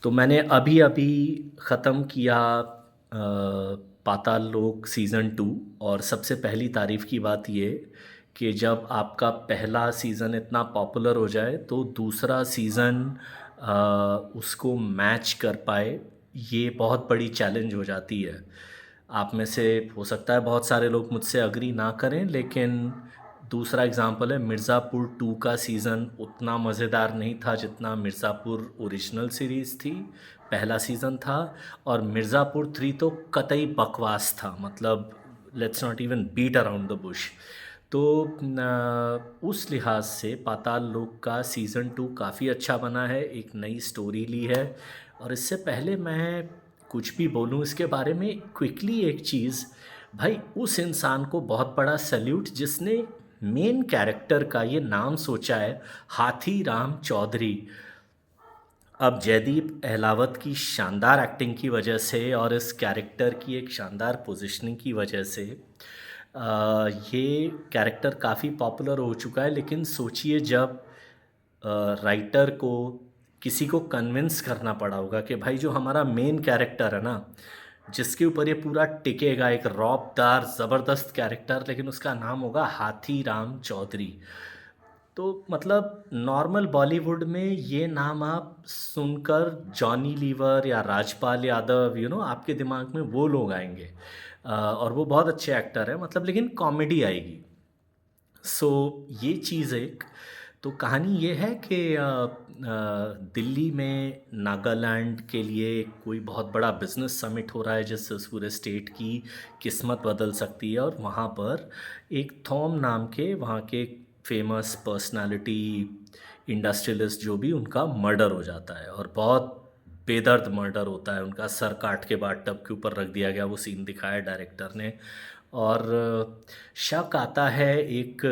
तो मैंने अभी-अभी ख़त्म किया पाताल लोक सीज़न 2। और सबसे पहली तारीफ़ की बात ये कि जब आपका पहला सीज़न इतना पॉपुलर हो जाए तो दूसरा सीज़न उसको मैच कर पाए, ये बहुत बड़ी चैलेंज हो जाती है। आप में से हो सकता है बहुत सारे लोग मुझसे एग्री ना करें, लेकिन दूसरा एग्ज़ाम्पल है मिर्ज़ापुर 2 का सीज़न उतना मज़ेदार नहीं था जितना मिर्ज़ापुर ओरिजिनल सीरीज़ थी, पहला सीज़न था। और मिर्ज़ापुर 3 तो कतई बकवास था, मतलब let's not even beat around the bush. तो उस लिहाज से पाताल लोक का सीज़न 2 काफ़ी अच्छा बना है, एक नई स्टोरी ली है। और इससे पहले मैं कुछ भी बोलूँ इसके बारे में, क्विकली एक चीज़, भाई उस इंसान को बहुत बड़ा सैल्यूट जिसने मेन कैरेक्टर का ये नाम सोचा है, हाथी राम चौधरी। अब जयदीप अहलावत की शानदार एक्टिंग की वजह से और इस कैरेक्टर की एक शानदार पोजीशनिंग की वजह से ये कैरेक्टर काफ़ी पॉपुलर हो चुका है। लेकिन सोचिए जब राइटर को किसी को कन्विंस करना पड़ा होगा कि भाई जो हमारा मेन कैरेक्टर है ना, जिसके ऊपर ये पूरा टिकेगा, एक रौबदार ज़बरदस्त कैरेक्टर, लेकिन उसका नाम होगा हाथी राम चौधरी। तो मतलब नॉर्मल बॉलीवुड में ये नाम आप सुनकर जॉनी लीवर या राजपाल यादव, आपके दिमाग में वो लोग आएंगे। और वो बहुत अच्छे एक्टर हैं, मतलब, लेकिन कॉमेडी आएगी। सो ये चीज़ एक। तो कहानी ये है कि दिल्ली में नागालैंड के लिए कोई बहुत बड़ा बिजनेस समिट हो रहा है जिससे उस पूरे स्टेट की किस्मत बदल सकती है। और वहाँ पर एक थॉम नाम के वहाँ के फेमस पर्सनालिटी, इंडस्ट्रियलिस्ट जो भी, उनका मर्डर हो जाता है। और बहुत बेदर्द मर्डर होता है, उनका सर काट के बाद टब के ऊपर रख दिया गया, वो सीन दिखाया डायरेक्टर ने। और शक आता है एक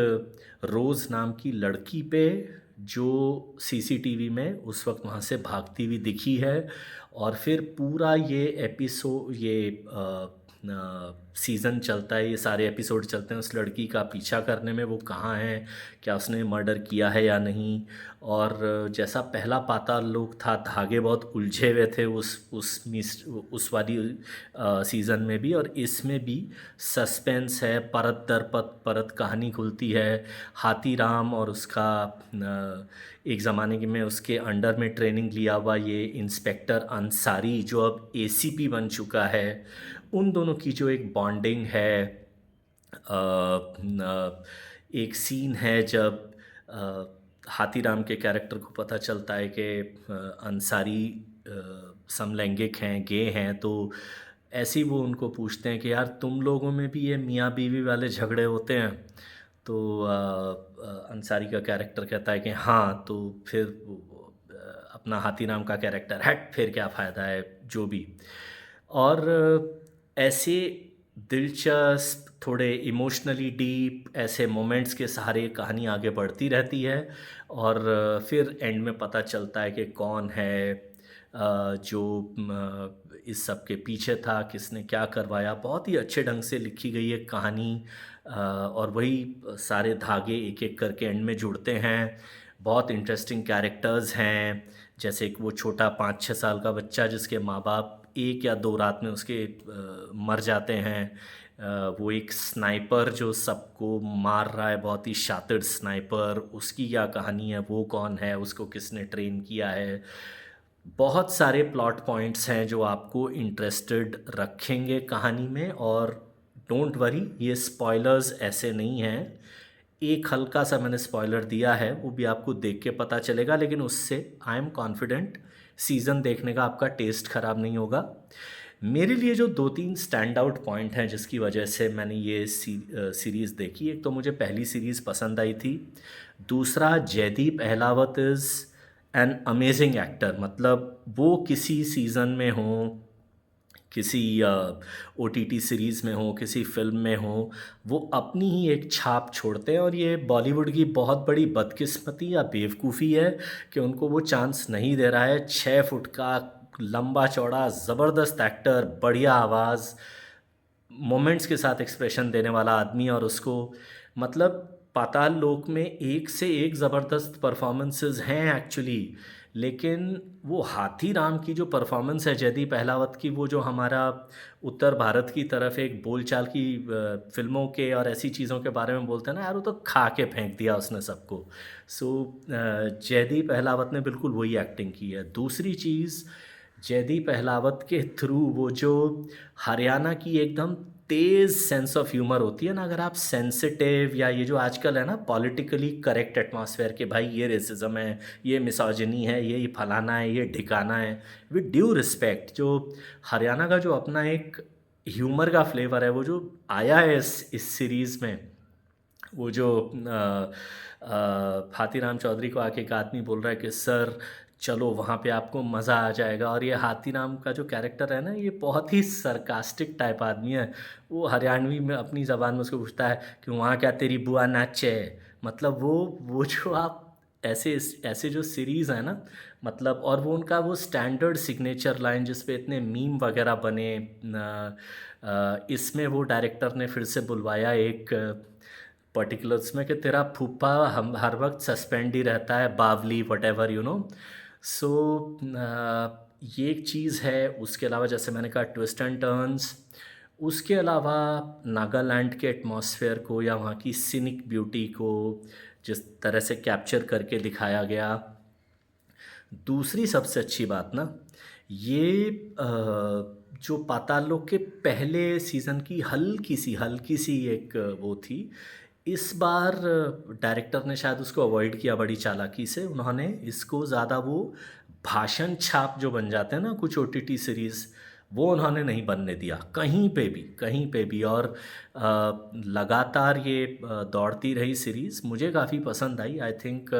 रोज़ नाम की लड़की पे, जो सीसीटीवी में उस वक्त वहाँ से भागती हुई दिखी है। और फिर पूरा ये सीज़न चलता है, ये सारे एपिसोड चलते हैं उस लड़की का पीछा करने में, वो कहाँ है, क्या उसने मर्डर किया है या नहीं। और जैसा पहला पाताल लोक था, धागे बहुत उलझे हुए थे उस वाली सीज़न में भी, और इसमें भी सस्पेंस है, परत दर परत कहानी खुलती है। हाथी राम और उसका एक ज़माने के में उसके अंडर में ट्रेनिंग लिया हुआ ये इंस्पेक्टर अंसारी, जो अब एसीपी बन चुका है, उन दोनों की जो एक बॉन्डिंग है। एक सीन है जब हाथीराम के कैरेक्टर को पता चलता है कि अंसारी समलैंगिक हैं, गे हैं, तो ऐसे ही वो उनको पूछते हैं कि यार तुम लोगों में भी ये मियाँ बीवी वाले झगड़े होते हैं। तो अंसारी का कैरेक्टर कहता है कि हाँ। तो फिर अपना हाथीराम का कैरेक्टर, हट फिर क्या फ़ायदा है, जो भी। और ऐसे दिलचस्प, थोड़े इमोशनली डीप ऐसे मोमेंट्स के सहारे कहानी आगे बढ़ती रहती है। और फिर एंड में पता चलता है कि कौन है जो इस सब के पीछे था, किसने क्या करवाया। बहुत ही अच्छे ढंग से लिखी गई है कहानी। और वही सारे धागे एक एक करके एंड में जुड़ते हैं। बहुत इंटरेस्टिंग कैरेक्टर्स हैं, जैसे एक वो छोटा 5-6 साल का बच्चा जिसके माँ बाप एक या दो रात में उसके मर जाते हैं। वो एक स्नाइपर जो सबको मार रहा है, बहुत ही शातिर स्नाइपर, उसकी क्या कहानी है, वो कौन है, उसको किसने ट्रेन किया है। बहुत सारे प्लॉट पॉइंट्स हैं जो आपको इंटरेस्टेड रखेंगे कहानी में। और डोंट वरी, ये स्पॉयलर्स ऐसे नहीं हैं। एक हल्का सा मैंने स्पॉइलर दिया है, वो भी आपको देख के पता चलेगा, लेकिन उससे आई एम कॉन्फिडेंट सीज़न देखने का आपका टेस्ट ख़राब नहीं होगा। मेरे लिए जो 2-3 स्टैंड आउट पॉइंट हैं जिसकी वजह से मैंने ये सीरीज़ देखी, एक तो मुझे पहली सीरीज़ पसंद आई थी। दूसरा, Jaideep Ahlawat is an amazing actor. मतलब वो किसी सीज़न में हो, किसी ओटीटी सीरीज़ में हो, किसी फ़िल्म में हो, वो अपनी ही एक छाप छोड़ते हैं। और ये बॉलीवुड की बहुत बड़ी बदकिस्मती या बेवकूफ़ी है कि उनको वो चांस नहीं दे रहा है। 6 फुट का लंबा चौड़ा ज़बरदस्त एक्टर, बढ़िया आवाज़, मोमेंट्स के साथ एक्सप्रेशन देने वाला आदमी, और उसको, मतलब, पाताल लोक में एक से एक ज़बरदस्त परफॉर्मेंसेस हैं एक्चुअली। लेकिन वो हाथीराम की जो परफॉर्मेंस है जयदीप अहलावत की, वो जो हमारा उत्तर भारत की तरफ एक बोलचाल की फिल्मों के और ऐसी चीज़ों के बारे में बोलते हैं ना यार, वो तो खा के फेंक दिया उसने सबको। सो जयदीप अहलावत ने बिल्कुल वही एक्टिंग की है। दूसरी चीज़, जयदीप अहलावत के थ्रू वो जो हरियाणा की एकदम तेज़ सेंस ऑफ ह्यूमर होती है ना, अगर आप सेंसिटिव या ये जो आजकल है ना पॉलिटिकली करेक्ट एटमॉस्फेयर के भाई ये रेसिज्म है, ये मिसोजिनी है, ये फलाना है, ये ढिकाना है, विद ड्यू रिस्पेक्ट, जो हरियाणा का जो अपना एक ह्यूमर का फ्लेवर है वो जो आया है इस सीरीज़ में, वो जो हाथीराम चौधरी को आके एक आदमी बोल रहा है कि सर चलो वहाँ पे आपको मज़ा आ जाएगा, और ये हाथीराम का जो कैरेक्टर है ना, ये बहुत ही सरकास्टिक टाइप आदमी है। वो हरियाणवी में अपनी ज़बान में उसको पूछता है कि वहाँ क्या तेरी बुआ नाचे है, मतलब वो जो आप ऐसे ऐसे जो सीरीज़ है ना, मतलब, और वो उनका वो स्टैंडर्ड सिग्नेचर लाइन जिस पे इतने मीम वगैरह बने, इसमें वो डायरेक्टर ने फिर से बुलवाया एक पर्टिकुलर्स में कि तेरा फूफा हम हर वक्त सस्पेंड ही रहता है, बावली वट एवर यू नो। सो ये एक चीज़ है। उसके अलावा जैसे मैंने कहा ट्विस्ट एंड टर्न्स, उसके अलावा नागालैंड के एटमॉस्फेयर को या वहाँ की सिनिक ब्यूटी को जिस तरह से कैप्चर करके दिखाया गया। दूसरी सबसे अच्छी बात ना, ये जो पाताल लोक के पहले सीज़न की हल्की सी एक वो थी। इस बार डायरेक्टर ने शायद उसको अवॉइड किया बड़ी चालाकी से। उन्होंने इसको ज़्यादा वो भाषण छाप जो बन जाते हैं ना कुछ ओटीटी सीरीज़, वो उन्होंने नहीं बनने दिया कहीं पे भी। और लगातार ये दौड़ती रही सीरीज़, मुझे काफ़ी पसंद आई। आई थिंक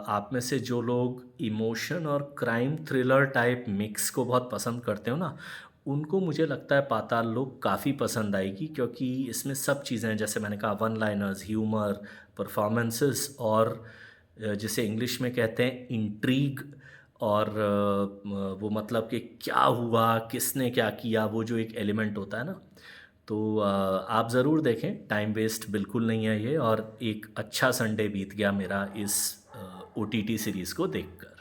आप में से जो लोग इमोशन और क्राइम थ्रिलर टाइप मिक्स को बहुत पसंद करते हो ना, उनको मुझे लगता है पाताल लोक काफ़ी पसंद आएगी, क्योंकि इसमें सब चीज़ें हैं जैसे मैंने कहा, वन लाइनर्स, ह्यूमर, परफॉर्मेंसेस, और जिसे इंग्लिश में कहते हैं इंट्रीग, और वो मतलब कि क्या हुआ, किसने क्या किया, वो जो एक एलिमेंट होता है ना। तो आप ज़रूर देखें, टाइम वेस्ट बिल्कुल नहीं है ये, और एक अच्छा संडे बीत गया मेरा इस ओटीटी सीरीज़ को देखकर।